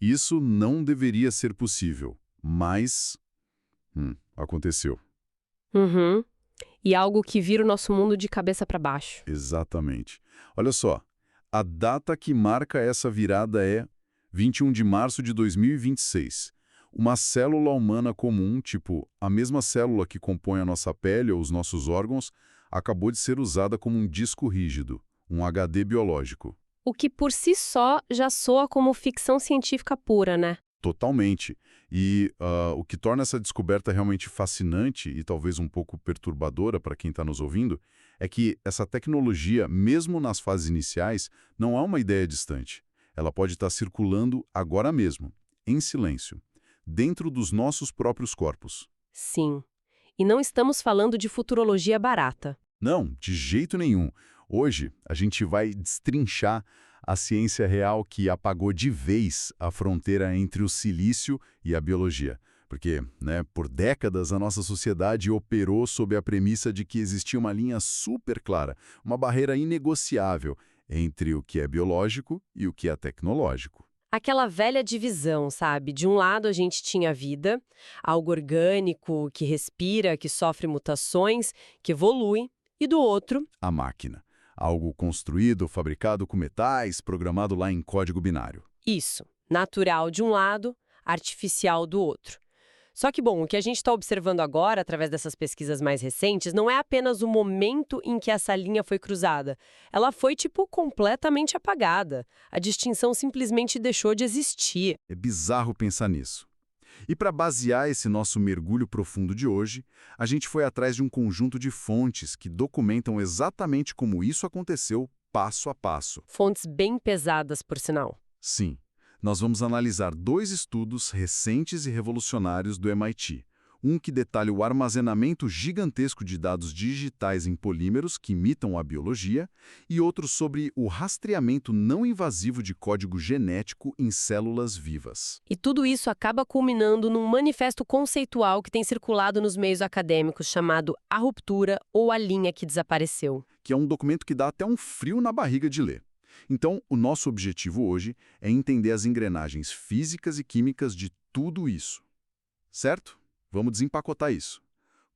Isso não deveria ser possível, mas aconteceu. Uhum. E algo que vira o nosso mundo de cabeça para baixo. Exatamente. Olha só, a data que marca essa virada é 21 de março de 2026. Uma célula humana comum, tipo a mesma célula que compõe a nossa pele ou os nossos órgãos, acabou de ser usada como um disco rígido, um HD biológico. O que por si só já soa como ficção científica pura, né? Totalmente. E o que torna essa descoberta realmente fascinante e talvez um pouco perturbadora para quem está nos ouvindo é que essa tecnologia, mesmo nas fases iniciais, não é uma ideia distante. Ela pode estar circulando agora mesmo, em silêncio, dentro dos nossos próprios corpos. Sim. E não estamos falando de futurologia barata. Não, de jeito nenhum. Hoje, a gente vai destrinchar a ciência real que apagou de vez a fronteira entre o silício e a biologia. Porque, por décadas, a nossa sociedade operou sob a premissa de que existia uma linha super clara, uma barreira inegociável entre o que é biológico e o que é tecnológico. Aquela velha divisão, sabe? De um lado a gente tinha a vida, algo orgânico, que respira, que sofre mutações, que evolui, e do outro, A máquina. Algo construído, fabricado com metais, programado lá em código binário. isso, natural de um lado, artificial do outro. Só que, bom, o que a gente está observando agora, através dessas pesquisas mais recentes, não é apenas o momento em que essa linha foi cruzada. Ela foi, completamente apagada. A distinção simplesmente deixou de existir. É bizarro pensar nisso. E para basear esse nosso mergulho profundo de hoje, a gente foi atrás de um conjunto de fontes que documentam exatamente como isso aconteceu passo a passo. Fontes bem pesadas, por sinal. Sim, nós vamos analisar 2 estudos recentes e revolucionários do MIT. Um que detalha o armazenamento gigantesco de dados digitais em polímeros que imitam a biologia, e outro sobre o rastreamento não invasivo de código genético em células vivas. E tudo isso acaba culminando num manifesto conceitual que tem circulado nos meios acadêmicos chamado A Ruptura ou A Linha que Desapareceu. Que é um documento que dá até um frio na barriga de ler. Então, o nosso objetivo hoje é entender as engrenagens físicas e químicas de tudo isso. Certo? Vamos desempacotar isso.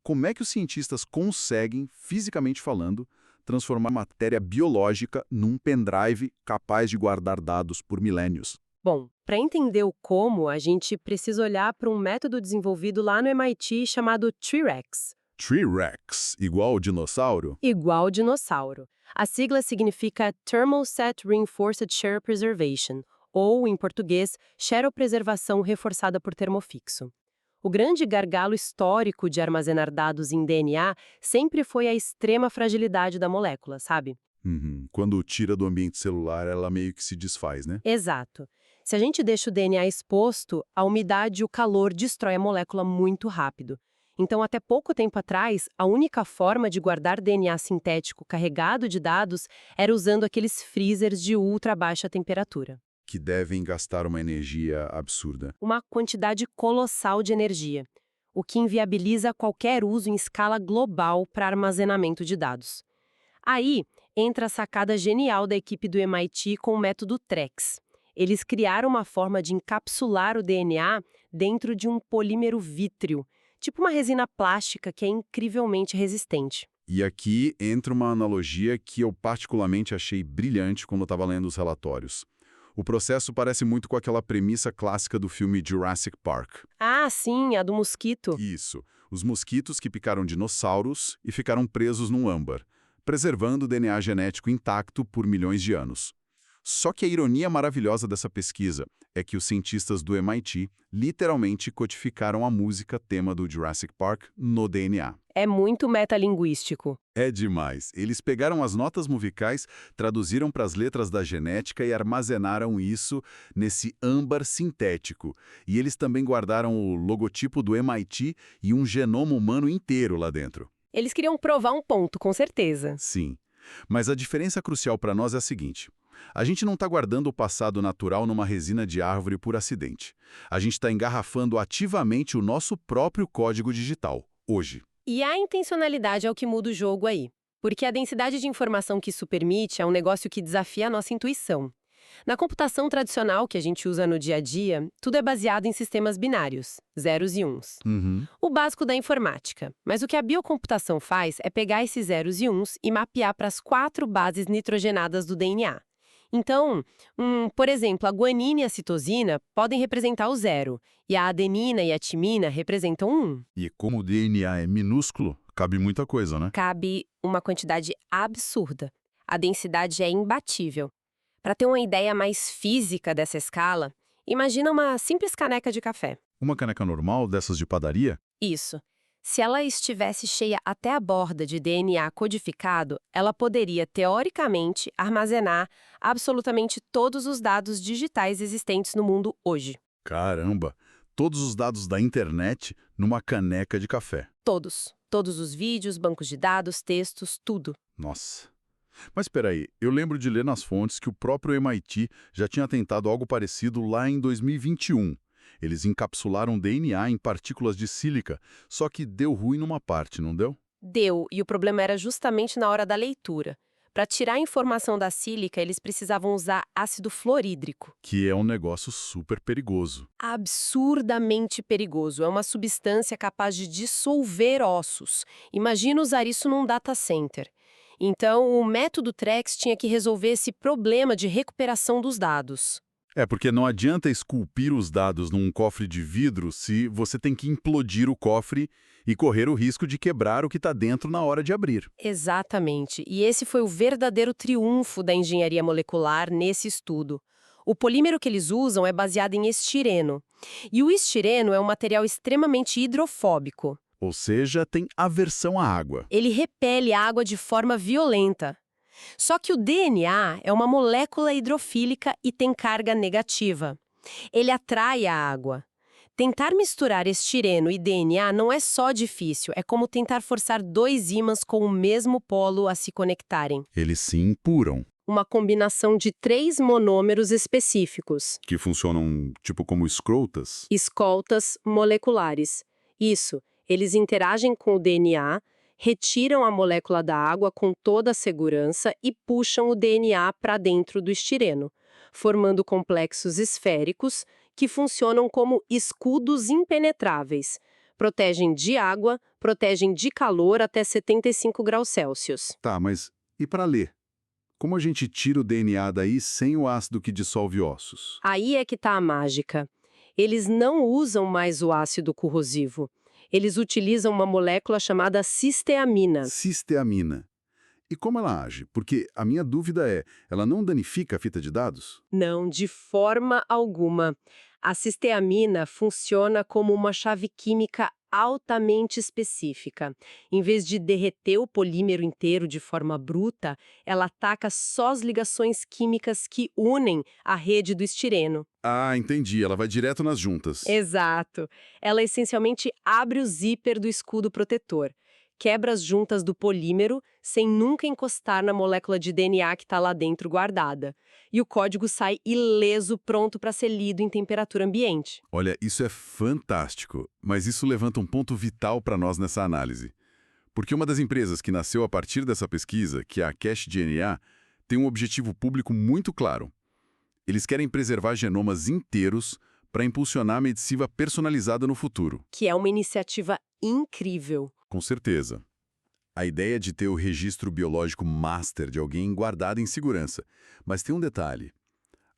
Como é que os cientistas conseguem, fisicamente falando, transformar matéria biológica num pendrive capaz de guardar dados por milênios? Bom, para entender o como, a gente precisa olhar para um método desenvolvido lá no MIT chamado TREE-REX. T-Rex, igual o dinossauro? Igual dinossauro. A sigla significa Thermoset Reinforced Share Preservation, ou, em português, xeropreservação reforçada por termofixo. O grande gargalo histórico de armazenar dados em DNA sempre foi a extrema fragilidade da molécula, sabe? Quando tira do ambiente celular, ela meio que se desfaz, né? Exato. Se a gente deixa o DNA exposto, a umidade e o calor destrói a molécula muito rápido. Então, até pouco tempo atrás, a única forma de guardar DNA sintético carregado de dados era usando aqueles freezers de ultra baixa temperatura. Que devem gastar uma energia absurda. Uma quantidade colossal de energia, o que inviabiliza qualquer uso em escala global para armazenamento de dados. Aí entra a sacada genial da equipe do MIT com o método TREX. Eles criaram uma forma de encapsular o DNA dentro de um polímero vítreo, tipo uma resina plástica que é incrivelmente resistente. E aqui entra uma analogia que eu particularmente achei brilhante quando eu estava lendo os relatórios. O processo parece muito com aquela premissa clássica do filme Jurassic Park. Ah, sim, a do mosquito. Isso, os mosquitos que picaram dinossauros e ficaram presos num âmbar, preservando o DNA genético intacto por milhões de anos. Só que a ironia maravilhosa dessa pesquisa é que os cientistas do MIT literalmente codificaram a música tema do Jurassic Park no DNA. É muito metalinguístico. É demais. Eles pegaram as notas musicais, traduziram para as letras da genética e armazenaram isso nesse âmbar sintético. E eles também guardaram o logotipo do MIT e um genoma humano inteiro lá dentro. Eles queriam provar um ponto, com certeza. Sim. Mas a diferença crucial para nós é a seguinte. A gente não está guardando o passado natural numa resina de árvore por acidente. A gente está engarrafando ativamente o nosso próprio código digital, hoje. E a intencionalidade é o que muda o jogo aí. Porque a densidade de informação que isso permite é um negócio que desafia a nossa intuição. Na computação tradicional que a gente usa no dia a dia, tudo é baseado em sistemas binários, zeros e uns. Uhum. O básico da informática. Mas o que a biocomputação faz é pegar esses zeros e uns e mapear para as 4 bases nitrogenadas do DNA. Então, por exemplo, a guanina e a citosina podem representar o 0, e a adenina e a timina representam o 1. E como o DNA é minúsculo, cabe muita coisa, né? Cabe uma quantidade absurda. A densidade é imbatível. Para ter uma ideia mais física dessa escala, imagina uma simples caneca de café. Uma caneca normal dessas de padaria? Isso. Se ela estivesse cheia até a borda de DNA codificado, ela poderia, teoricamente, armazenar absolutamente todos os dados digitais existentes no mundo hoje. Caramba! Todos os dados da internet numa caneca de café. Todos. Todos os vídeos, bancos de dados, textos, tudo. Nossa! Mas espera aí, eu lembro de ler nas fontes que o próprio MIT já tinha tentado algo parecido lá em 2021. Eles encapsularam DNA em partículas de sílica, só que deu ruim numa parte, não deu? Deu, e o problema era justamente na hora da leitura. Para tirar a informação da sílica, eles precisavam usar ácido fluorídrico. Que é um negócio super perigoso. Absurdamente perigoso. É uma substância capaz de dissolver ossos. Imagina usar isso num data center. Então, o método TREX tinha que resolver esse problema de recuperação dos dados. É, porque não adianta esculpir os dados num cofre de vidro se você tem que implodir o cofre e correr o risco de quebrar o que está dentro na hora de abrir. Exatamente. E esse foi o verdadeiro triunfo da engenharia molecular nesse estudo. O polímero que eles usam é baseado em estireno. E o estireno é um material extremamente hidrofóbico. Ou seja, tem aversão à água. Ele repele a água de forma violenta. Só que o DNA é uma molécula hidrofílica e tem carga negativa. Ele atrai a água. Tentar misturar estireno e DNA não é só difícil, é como tentar forçar 2 ímãs com o mesmo polo a se conectarem. Eles se impuram. Uma combinação de 3 monômeros específicos. Que funcionam tipo como escrotas? Escoltas moleculares. Isso, eles interagem com o DNA, retiram a molécula da água com toda a segurança e puxam o DNA para dentro do estireno, formando complexos esféricos que funcionam como escudos impenetráveis. Protegem de água, protegem de calor até 75 graus Celsius. Tá, mas e para ler? Como a gente tira o DNA daí sem o ácido que dissolve ossos? Aí é que está a mágica. Eles não usam mais o ácido corrosivo. Eles utilizam uma molécula chamada cisteamina. Cisteamina. E como ela age? Porque a minha dúvida é, ela não danifica a fita de dados? Não, de forma alguma. A cisteamina funciona como uma chave química altamente específica. Em vez de derreter o polímero inteiro de forma bruta, ela ataca só as ligações químicas que unem a rede do estireno. Ah, entendi. Ela vai direto nas juntas. Exato. Ela essencialmente abre o zíper do escudo protetor. Quebra as juntas do polímero sem nunca encostar na molécula de DNA que está lá dentro guardada. E o código sai ileso, pronto para ser lido em temperatura ambiente. Olha, isso é fantástico, mas isso levanta um ponto vital para nós nessa análise. Porque uma das empresas que nasceu a partir dessa pesquisa, que é a Cache DNA, tem um objetivo público muito claro. Eles querem preservar genomas inteiros para impulsionar a medicina personalizada no futuro. Que é uma iniciativa incrível. Com certeza. A ideia de ter o registro biológico master de alguém guardado em segurança. Mas tem um detalhe.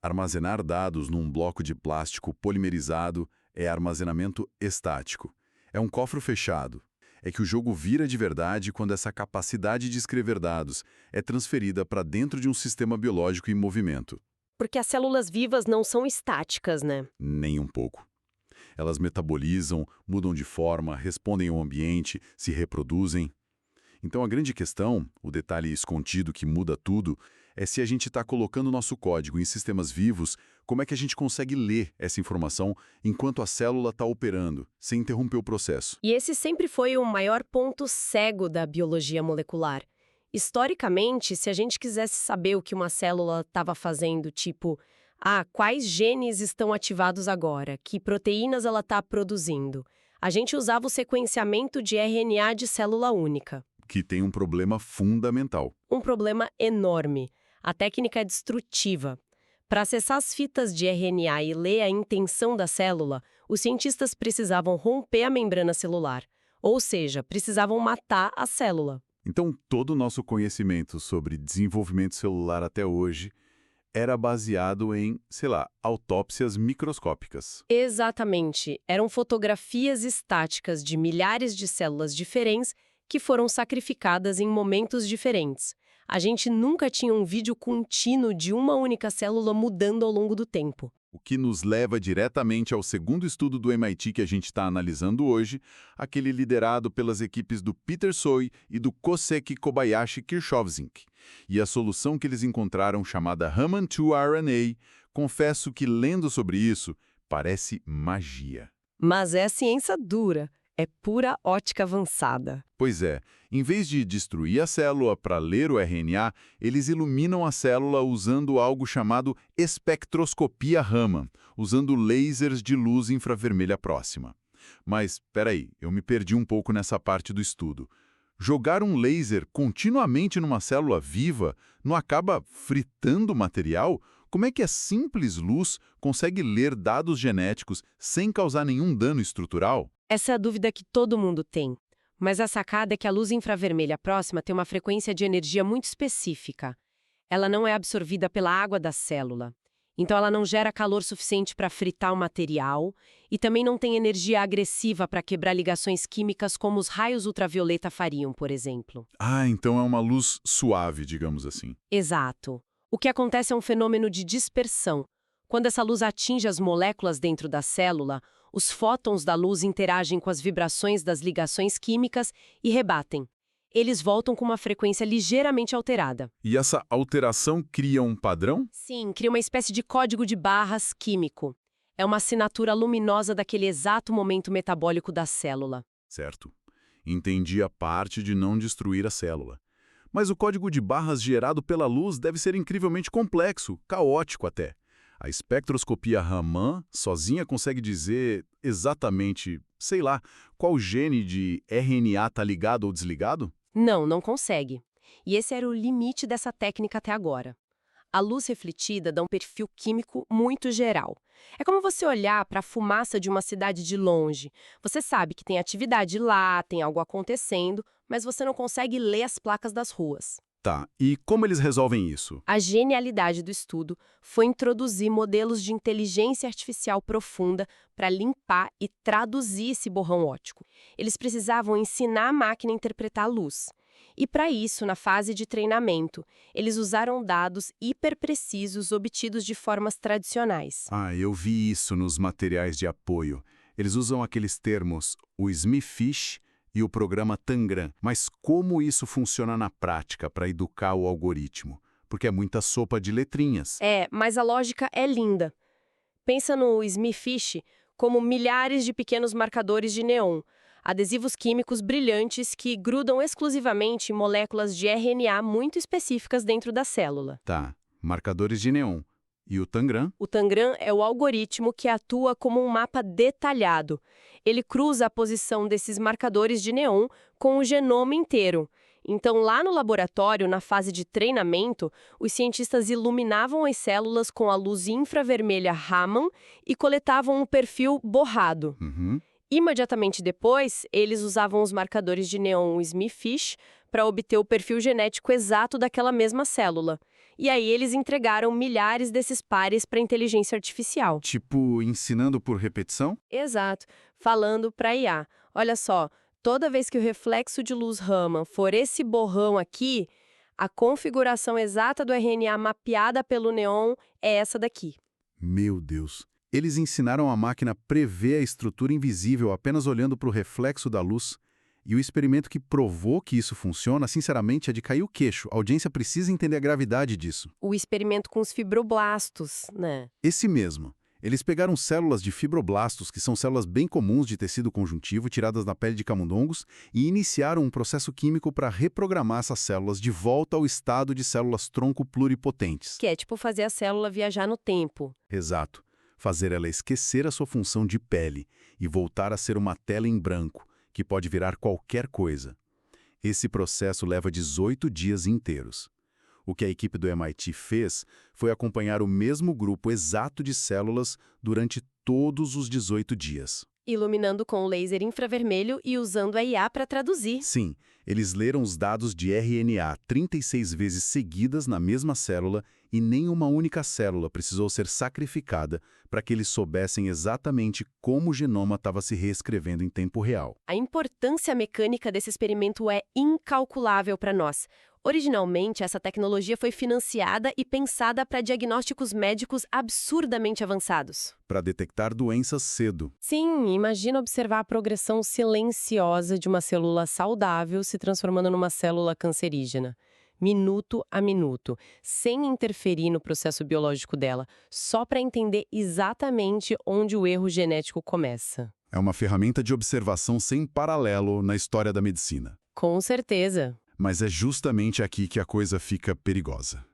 Armazenar dados num bloco de plástico polimerizado é armazenamento estático. É um cofre fechado. É que o jogo vira de verdade quando essa capacidade de escrever dados é transferida para dentro de um sistema biológico em movimento. Porque as células vivas não são estáticas, né? Nem um pouco. Elas metabolizam, mudam de forma, respondem ao ambiente, se reproduzem. Então a grande questão, o detalhe escondido que muda tudo, é se a gente está colocando nosso código em sistemas vivos, como é que a gente consegue ler essa informação enquanto a célula está operando, sem interromper o processo. E esse sempre foi o maior ponto cego da biologia molecular. Historicamente, se a gente quisesse saber o que uma célula estava fazendo, tipo, quais genes estão ativados agora, que proteínas ela está produzindo, a gente usava o sequenciamento de RNA de célula única. Que tem um problema fundamental. Um problema enorme. A técnica é destrutiva. Para acessar as fitas de RNA e ler a intenção da célula, os cientistas precisavam romper a membrana celular, ou seja, precisavam matar a célula. Então, todo o nosso conhecimento sobre desenvolvimento celular até hoje era baseado em, sei lá, autópsias microscópicas. Exatamente. Eram fotografias estáticas de milhares de células diferentes que foram sacrificadas em momentos diferentes. A gente nunca tinha um vídeo contínuo de uma única célula mudando ao longo do tempo. O que nos leva diretamente ao segundo estudo do MIT que a gente está analisando hoje, aquele liderado pelas equipes do Peter Tsoi e do Koseki Kobayashi Kirchhoffsink. E a solução que eles encontraram, chamada Raman2-RNA, confesso que lendo sobre isso, parece magia. Mas é ciência dura, é pura ótica avançada. Pois é, em vez de destruir a célula para ler o RNA, eles iluminam a célula usando algo chamado espectroscopia Raman, usando lasers de luz infravermelha próxima. Mas, peraí, eu me perdi um pouco nessa parte do estudo. Jogar um laser continuamente numa célula viva não acaba fritando o material? Como é que a simples luz consegue ler dados genéticos sem causar nenhum dano estrutural? Essa é a dúvida que todo mundo tem. Mas a sacada é que a luz infravermelha próxima tem uma frequência de energia muito específica. Ela não é absorvida pela água da célula. Então ela não gera calor suficiente para fritar o material e também não tem energia agressiva para quebrar ligações químicas como os raios ultravioleta fariam, por exemplo. Ah, então é uma luz suave, digamos assim. Exato. O que acontece é um fenômeno de dispersão. Quando essa luz atinge as moléculas dentro da célula, os fótons da luz interagem com as vibrações das ligações químicas e rebatem. Eles voltam com uma frequência ligeiramente alterada. E essa alteração cria um padrão? Sim, cria uma espécie de código de barras químico. É uma assinatura luminosa daquele exato momento metabólico da célula. Certo. Entendi a parte de não destruir a célula. Mas o código de barras gerado pela luz deve ser incrivelmente complexo, caótico até. A espectroscopia Raman sozinha consegue dizer exatamente, sei lá, qual gene de RNA está ligado ou desligado? Não, não consegue. E esse era o limite dessa técnica até agora. A luz refletida dá um perfil químico muito geral. É como você olhar para a fumaça de uma cidade de longe. Você sabe que tem atividade lá, tem algo acontecendo, mas você não consegue ler as placas das ruas. Tá, e como eles resolvem isso? A genialidade do estudo foi introduzir modelos de inteligência artificial profunda para limpar e traduzir esse borrão óptico. Eles precisavam ensinar a máquina a interpretar a luz. E para isso, na fase de treinamento, eles usaram dados hiperprecisos obtidos de formas tradicionais. Ah, eu vi isso nos materiais de apoio. Eles usam aqueles termos, o Smith-Fish e o programa Tangram. Mas como isso funciona na prática para educar o algoritmo? Porque é muita sopa de letrinhas. Mas a lógica é linda. Pensa no Smith-Fish como milhares de pequenos marcadores de neon, adesivos químicos brilhantes que grudam exclusivamente em moléculas de RNA muito específicas dentro da célula. Tá, marcadores de neon. E o Tangram? O Tangram é o algoritmo que atua como um mapa detalhado. Ele cruza a posição desses marcadores de neon com o genoma inteiro. Então, lá no laboratório, na fase de treinamento, os cientistas iluminavam as células com a luz infravermelha Raman e coletavam um perfil borrado. Uhum. Imediatamente depois, eles usavam os marcadores de neon Smith-Fish para obter o perfil genético exato daquela mesma célula. E aí eles entregaram milhares desses pares para a inteligência artificial. Tipo, ensinando por repetição? Exato. Falando para IA. Olha só, toda vez que o reflexo de luz Raman for esse borrão aqui, a configuração exata do RNA mapeada pelo neon é essa daqui. Meu Deus. Eles ensinaram a máquina a prever a estrutura invisível apenas olhando para o reflexo da luz. E o experimento que provou que isso funciona, sinceramente, é de cair o queixo. A audiência precisa entender a gravidade disso. O experimento com os fibroblastos, né? Esse mesmo. Eles pegaram células de fibroblastos, que são células bem comuns de tecido conjuntivo tiradas da pele de camundongos, e iniciaram um processo químico para reprogramar essas células de volta ao estado de células tronco pluripotentes. Que é tipo fazer a célula viajar no tempo. Exato. Fazer ela esquecer a sua função de pele e voltar a ser uma tela em branco, que pode virar qualquer coisa. Esse processo leva 18 dias inteiros. O que a equipe do MIT fez foi acompanhar o mesmo grupo exato de células durante todos os 18 dias. Iluminando com o laser infravermelho e usando a IA para traduzir. Sim, eles leram os dados de RNA 36 vezes seguidas na mesma célula e nenhuma única célula precisou ser sacrificada para que eles soubessem exatamente como o genoma estava se reescrevendo em tempo real. A importância mecânica desse experimento é incalculável para nós. Originalmente, essa tecnologia foi financiada e pensada para diagnósticos médicos absurdamente avançados. Para detectar doenças cedo. Sim, imagina observar a progressão silenciosa de uma célula saudável se transformando numa célula cancerígena. Minuto a minuto, sem interferir no processo biológico dela, só para entender exatamente onde o erro genético começa. É uma ferramenta de observação sem paralelo na história da medicina. Com certeza. Mas é justamente aqui que a coisa fica perigosa.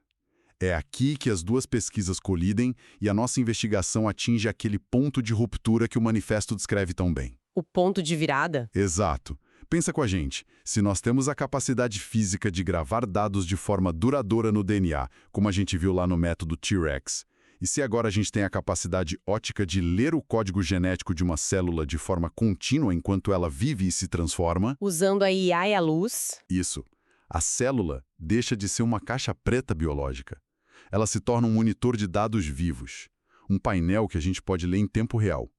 É aqui que as duas pesquisas colidem e a nossa investigação atinge aquele ponto de ruptura que o manifesto descreve tão bem. O ponto de virada? Exato. Pensa com a gente, se nós temos a capacidade física de gravar dados de forma duradoura no DNA, como a gente viu lá no método T-Rex, e se agora a gente tem a capacidade ótica de ler o código genético de uma célula de forma contínua enquanto ela vive e se transforma... Usando a IA e a luz? Isso. A célula deixa de ser uma caixa preta biológica. Ela se torna um monitor de dados vivos, um painel que a gente pode ler em tempo real.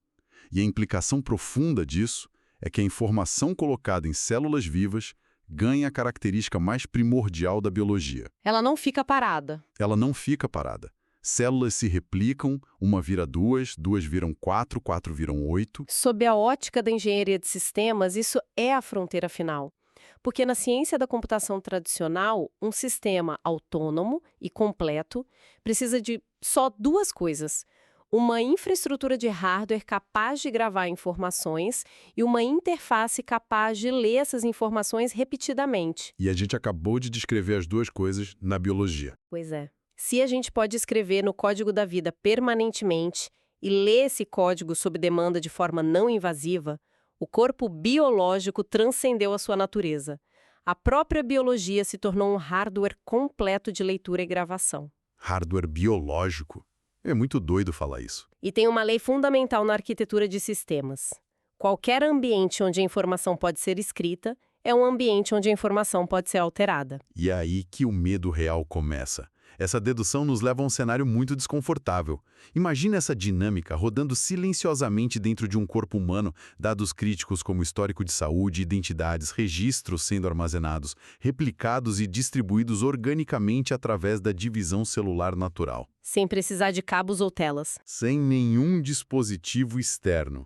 E a implicação profunda disso é que a informação colocada em células vivas ganha a característica mais primordial da biologia. Ela não fica parada. Ela não fica parada. Células se replicam, uma vira duas, duas viram quatro, quatro viram 8. Sob a ótica da engenharia de sistemas, isso é a fronteira final. Porque na ciência da computação tradicional, um sistema autônomo e completo precisa de só duas coisas: uma infraestrutura de hardware capaz de gravar informações e uma interface capaz de ler essas informações repetidamente. E a gente acabou de descrever as duas coisas na biologia. Pois é. Se a gente pode escrever no código da vida permanentemente e ler esse código sob demanda de forma não invasiva, o corpo biológico transcendeu a sua natureza. A própria biologia se tornou um hardware completo de leitura e gravação. Hardware biológico? É muito doido falar isso. E tem uma lei fundamental na arquitetura de sistemas. Qualquer ambiente onde a informação pode ser escrita é um ambiente onde a informação pode ser alterada. E é aí que o medo real começa. Essa dedução nos leva a um cenário muito desconfortável. Imagina essa dinâmica rodando silenciosamente dentro de um corpo humano, dados críticos como histórico de saúde, identidades, registros sendo armazenados, replicados e distribuídos organicamente através da divisão celular natural. Sem precisar de cabos ou telas. Sem nenhum dispositivo externo.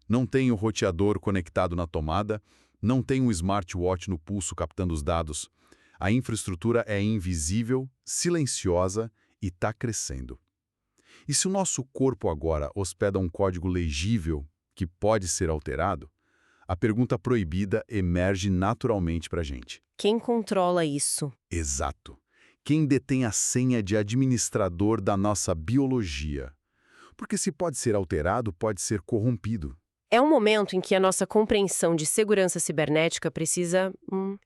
Não tem o roteador conectado na tomada, não tem um smartwatch no pulso captando os dados. A infraestrutura é invisível, silenciosa e está crescendo. E se o nosso corpo agora hospeda um código legível que pode ser alterado, a pergunta proibida emerge naturalmente para a gente. Quem controla isso? Exato. Quem detém a senha de administrador da nossa biologia? Porque se pode ser alterado, pode ser corrompido. É um momento em que a nossa compreensão de segurança cibernética precisa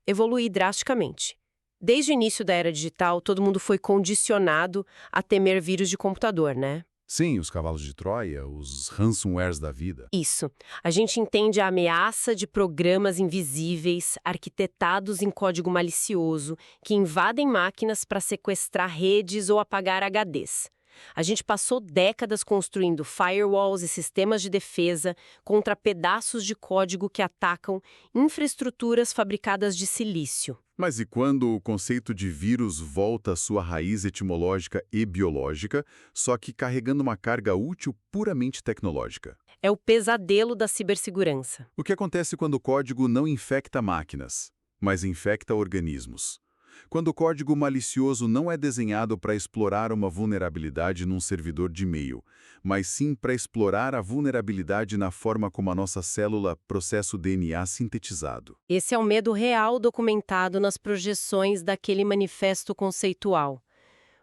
evoluir drasticamente. Desde o início da era digital, todo mundo foi condicionado a temer vírus de computador, né? Sim, os cavalos de Troia, os ransomwares da vida. Isso. A gente entende a ameaça de programas invisíveis, arquitetados em código malicioso, que invadem máquinas para sequestrar redes ou apagar HDs. A gente passou décadas construindo firewalls e sistemas de defesa contra pedaços de código que atacam infraestruturas fabricadas de silício. Mas e quando o conceito de vírus volta à sua raiz etimológica e biológica, só que carregando uma carga útil puramente tecnológica? É o pesadelo da cibersegurança. O que acontece quando o código não infecta máquinas, mas infecta organismos? Quando o código malicioso não é desenhado para explorar uma vulnerabilidade num servidor de e-mail, mas sim para explorar a vulnerabilidade na forma como a nossa célula processa o DNA sintetizado. Esse é o medo real documentado nas projeções daquele manifesto conceitual.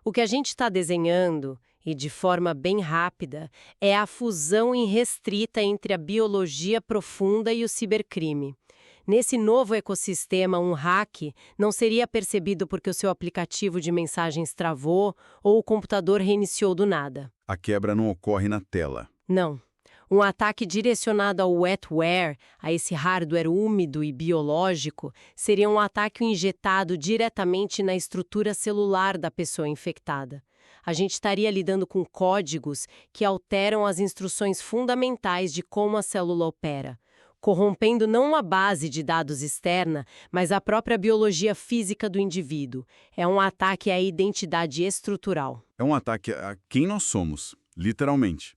O que a gente está desenhando, e de forma bem rápida, é a fusão irrestrita entre a biologia profunda e o cibercrime. Nesse novo ecossistema, um hack não seria percebido porque o seu aplicativo de mensagens travou ou o computador reiniciou do nada. A quebra não ocorre na tela. Não. Um ataque direcionado ao wetware, a esse hardware úmido e biológico, seria um ataque injetado diretamente na estrutura celular da pessoa infectada. A gente estaria lidando com códigos que alteram as instruções fundamentais de como a célula opera, corrompendo não a base de dados externa, mas a própria biologia física do indivíduo. É um ataque à identidade estrutural. É um ataque a quem nós somos, literalmente.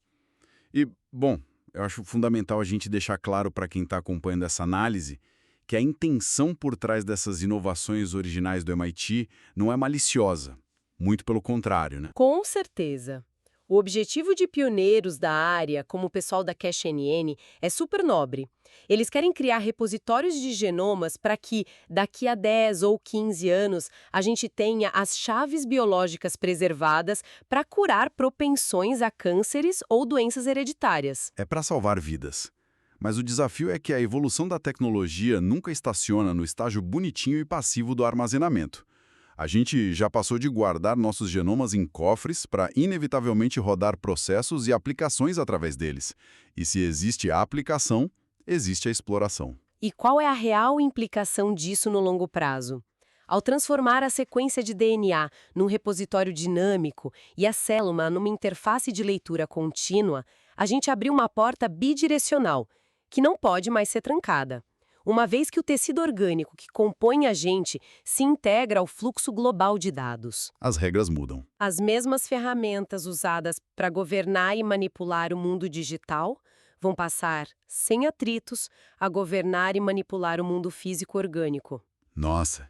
E, bom, eu acho fundamental a gente deixar claro para quem está acompanhando essa análise que a intenção por trás dessas inovações originais do MIT não é maliciosa. Muito pelo contrário, né? Com certeza. O objetivo de pioneiros da área, como o pessoal da CashNN, é super nobre. Eles querem criar repositórios de genomas para que, daqui a 10 ou 15 anos, a gente tenha as chaves biológicas preservadas para curar propensões a cânceres ou doenças hereditárias. É para salvar vidas. Mas o desafio é que a evolução da tecnologia nunca estaciona no estágio bonitinho e passivo do armazenamento. A gente já passou de guardar nossos genomas em cofres para inevitavelmente rodar processos e aplicações através deles. E se existe a aplicação, existe a exploração. E qual é a real implicação disso no longo prazo? Ao transformar a sequência de DNA num repositório dinâmico e a célula numa interface de leitura contínua, a gente abriu uma porta bidirecional, que não pode mais ser trancada. Uma vez que o tecido orgânico que compõe a gente se integra ao fluxo global de dados. As regras mudam. As mesmas ferramentas usadas para governar e manipular o mundo digital vão passar, sem atritos, a governar e manipular o mundo físico orgânico. Nossa!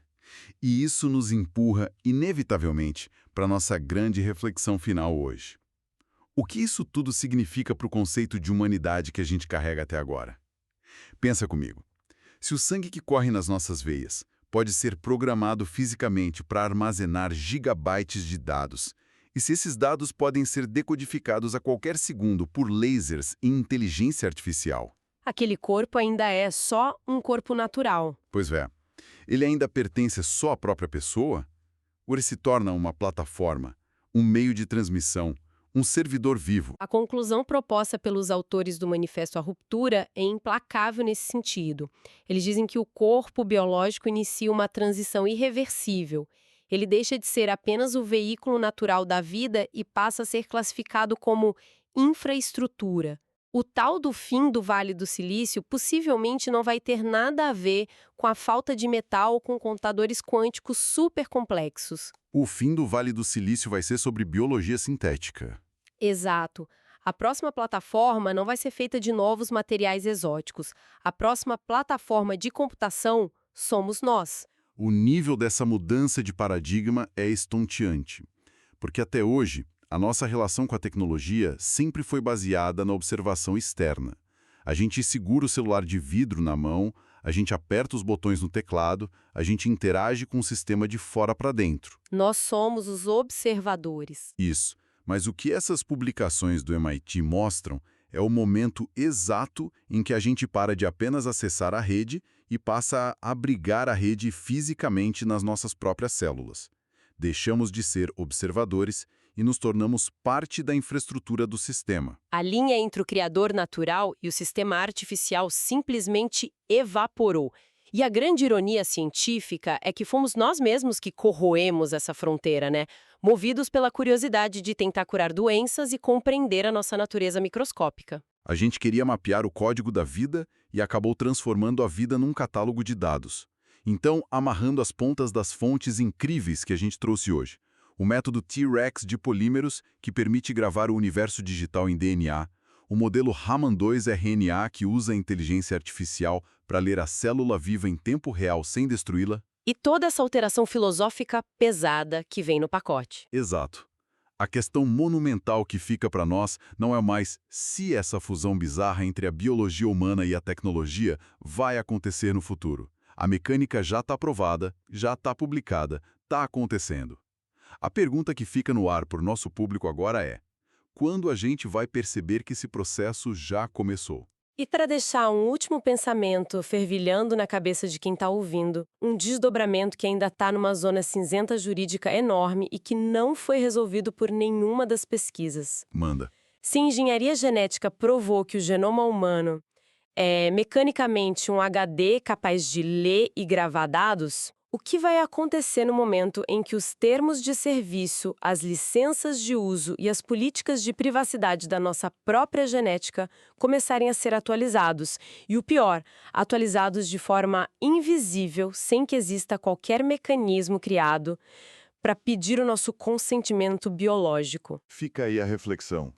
E isso nos empurra, inevitavelmente, para a nossa grande reflexão final hoje. O que isso tudo significa para o conceito de humanidade que a gente carrega até agora? Pensa comigo. Se o sangue que corre nas nossas veias pode ser programado fisicamente para armazenar gigabytes de dados, e se esses dados podem ser decodificados a qualquer segundo por lasers e inteligência artificial? Aquele corpo ainda é só um corpo natural. Pois é. Ele ainda pertence só à própria pessoa? Ou ele se torna uma plataforma, um meio de transmissão, um servidor vivo? A conclusão proposta pelos autores do Manifesto à Ruptura é implacável nesse sentido. Eles dizem que o corpo biológico inicia uma transição irreversível. Ele deixa de ser apenas o veículo natural da vida e passa a ser classificado como infraestrutura. O tal do fim do Vale do Silício possivelmente não vai ter nada a ver com a falta de metal ou com computadores quânticos super complexos. O fim do Vale do Silício vai ser sobre biologia sintética. Exato. A próxima plataforma não vai ser feita de novos materiais exóticos. A próxima plataforma de computação somos nós. O nível dessa mudança de paradigma é estonteante, porque até hoje a nossa relação com a tecnologia sempre foi baseada na observação externa. A gente segura o celular de vidro na mão, a gente aperta os botões no teclado, a gente interage com o sistema de fora para dentro. Nós somos os observadores. Isso. Mas o que essas publicações do MIT mostram é o momento exato em que a gente para de apenas acessar a rede e passa a abrigar a rede fisicamente nas nossas próprias células. Deixamos de ser observadores e nos tornamos parte da infraestrutura do sistema. A linha entre o criador natural e o sistema artificial simplesmente evaporou. E a grande ironia científica é que fomos nós mesmos que corroemos essa fronteira, né? Movidos pela curiosidade de tentar curar doenças e compreender a nossa natureza microscópica. A gente queria mapear o código da vida e acabou transformando a vida num catálogo de dados. Então, amarrando as pontas das fontes incríveis que a gente trouxe hoje. O método T-Rex de polímeros, que permite gravar o universo digital em DNA, o modelo Raman2 RNA, que usa a inteligência artificial para ler a célula viva em tempo real sem destruí-la. E toda essa alteração filosófica pesada que vem no pacote. Exato. A questão monumental que fica para nós não é mais se essa fusão bizarra entre a biologia humana e a tecnologia vai acontecer no futuro. A mecânica já está provada, já está publicada, está acontecendo. A pergunta que fica no ar por nosso público agora é: quando a gente vai perceber que esse processo já começou? E para deixar um último pensamento fervilhando na cabeça de quem está ouvindo, um desdobramento que ainda está numa zona cinzenta jurídica enorme e que não foi resolvido por nenhuma das pesquisas. Manda. Se engenharia genética provou que o genoma humano é mecanicamente um HD capaz de ler e gravar dados, o que vai acontecer no momento em que os termos de serviço, as licenças de uso e as políticas de privacidade da nossa própria genética começarem a ser atualizados? E o pior, atualizados de forma invisível, sem que exista qualquer mecanismo criado para pedir o nosso consentimento biológico. Fica aí a reflexão.